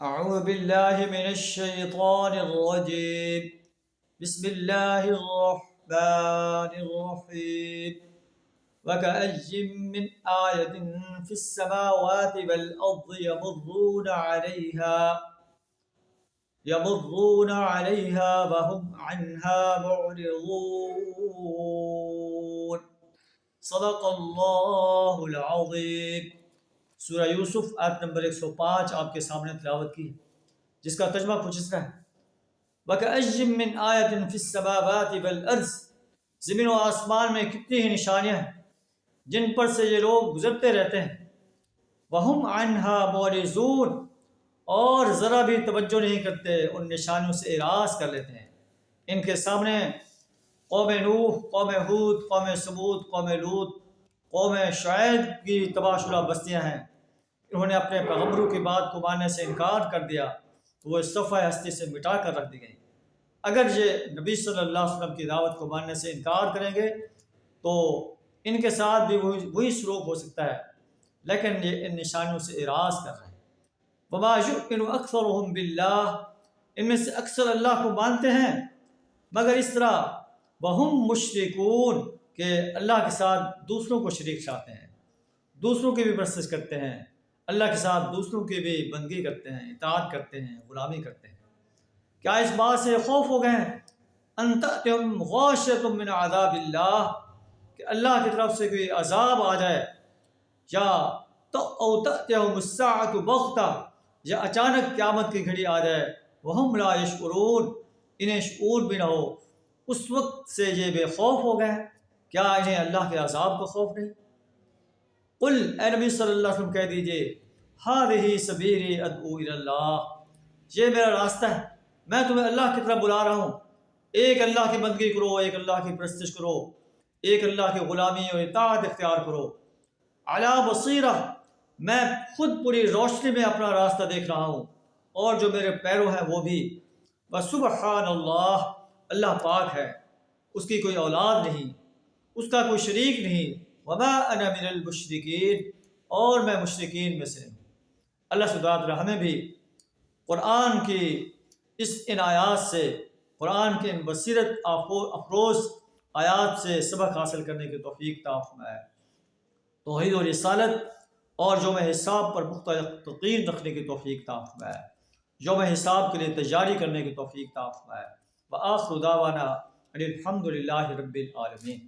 أعوذ بالله من الشيطان الرجيم. بسم الله الرحمن الرحيم. وكأي من آية في السماوات والأرض يمرون عليها وهم عنها معرضون. صدق اللہ العظیم. سورہ یوسف آیت نمبر 105 آپ کے سامنے تلاوت کی، جس کا ترجمہ کچھ اس طرح ہے: وَكَأَيٍّ مِّنْ آیَةٍ فِي السَّمَاوَاتِ وَالْأَرْضِ. زمین و آسمان میں کتنی ہی نشانیاں ہیں جن پر سے یہ لوگ گزرتے رہتے ہیں. وَهُمْ عَنْهَا مُعْرِضُونَ. اور ذرا بھی توجہ نہیں کرتے، ان نشانیوں سے اعراض کر لیتے ہیں. ان کے سامنے قوم نوح، قوم ہود، قوم ثمود، قوم لوط، قوم شعیب کی تباہ شدہ بستیاں ہیں. انہوں نے اپنے پیغمبروں کی بات کو ماننے سے انکار کر دیا تو وہ اس صفحہ ہستی سے مٹا کر رکھ دی گئی. اگر یہ نبی صلی اللہ علیہ وسلم کی دعوت کو ماننے سے انکار کریں گے تو ان کے ساتھ بھی وہی سلوک ہو سکتا ہے، لیکن یہ ان نشانیوں سے اعراض کر رہے ہیں. وما یؤمن اکثرهم باللہ. ان میں سے اکثر اللہ کو مانتے ہیں مگر اس طرح وہم مشرکون کہ اللہ کے ساتھ دوسروں کو شریک ٹھہراتے ہیں، دوسروں کی بھی پرستش کرتے ہیں، اللہ کے ساتھ دوسروں کی بھی بندگی کرتے ہیں، اطاعت کرتے ہیں، غلامی کرتے ہیں. کیا اس بات سے خوف ہو گئے ہیں ان تأتیہم غاشیۃ من عذاب اللہ، کہ اللہ کی طرف سے کوئی عذاب آ جائے، یا او تأتیہم الساعۃ بغتہ، یا اچانک قیامت کی گھڑی آ جائے. وہم لا یشعرون. انہیں شعور بھی نہ ہو. اس وقت سے یہ بے خوف ہو گئے. کیا انہیں اللہ کے عذاب کا خوف نہیں؟ قل، اے نبی صلی اللہ علیہ وسلم کہہ دیجئے، ہذہ سبیلی ادعو الی اللہ. یہ میرا راستہ ہے، میں تمہیں اللہ کی طرف بلا رہا ہوں. ایک اللہ کی بندگی کرو، ایک اللہ کی پرستش کرو، ایک اللہ کی غلامی اور اطاعت اختیار کرو. علی بصیرہ، میں خود پوری روشنی میں اپنا راستہ دیکھ رہا ہوں، اور جو میرے پیرو ہیں وہ بھی. وسبحان اللہ، اللہ پاک ہے، اس کی کوئی اولاد نہیں، اس کا کوئی شریک نہیں. وما انا من المشرکین، اور میں مشرکین میں سے ہوں. اللہ سبحانہ وتعالی ہمیں بھی قرآن کی ان آیات سے، قرآن کے ان بصیرت افروز آیات سے سبق حاصل کرنے کی توفیق عطا فرمائے. توحید و رسالت اور یوم حساب پر پختہ یقین رکھنے کی توفیق عطا فرمائے. یوم حساب کے لیے تیاری کرنے کی توفیق عطا فرمائے. وآخر دعوانا ان الحمد للہ رب العالمین.